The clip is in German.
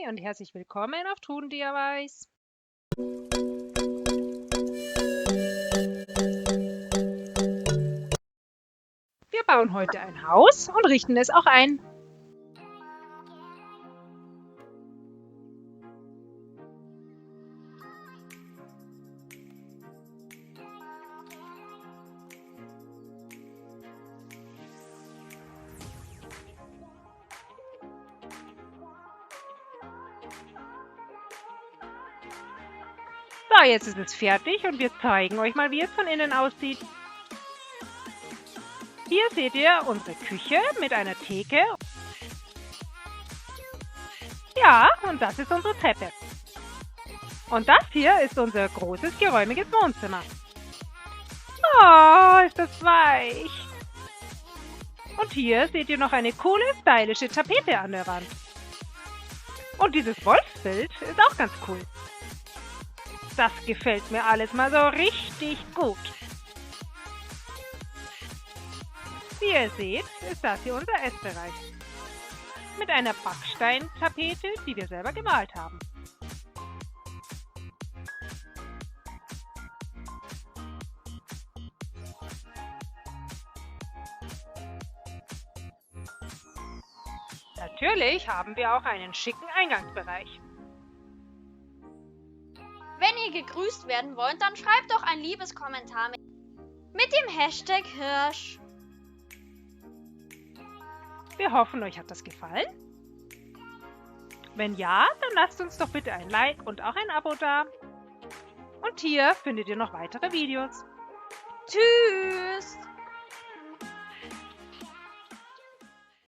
Hi und herzlich willkommen auf Toon DIYs. Wir bauen heute ein Haus und richten es auch ein. So, jetzt ist es fertig und wir zeigen euch mal, wie es von innen aussieht. Hier seht ihr unsere Küche mit einer Theke. Ja, und das ist unsere Treppe. Und das hier ist unser großes, geräumiges Wohnzimmer. Oh, ist das weich. Und hier seht ihr noch eine coole, stylische Tapete an der Wand. Und dieses Wolfsbild ist auch ganz cool. Das gefällt mir alles mal so richtig gut. Wie ihr seht, ist das hier unser Essbereich. Mit einer Backsteintapete, die wir selber gemalt haben. Natürlich haben wir auch einen schicken Eingangsbereich. Wenn ihr gegrüßt werden wollt, dann schreibt doch ein liebes Kommentar mit dem Hashtag Hirsch. Wir hoffen, euch hat das gefallen. Wenn ja, dann lasst uns doch bitte ein Like und auch ein Abo da. Und hier findet ihr noch weitere Videos. Tschüss!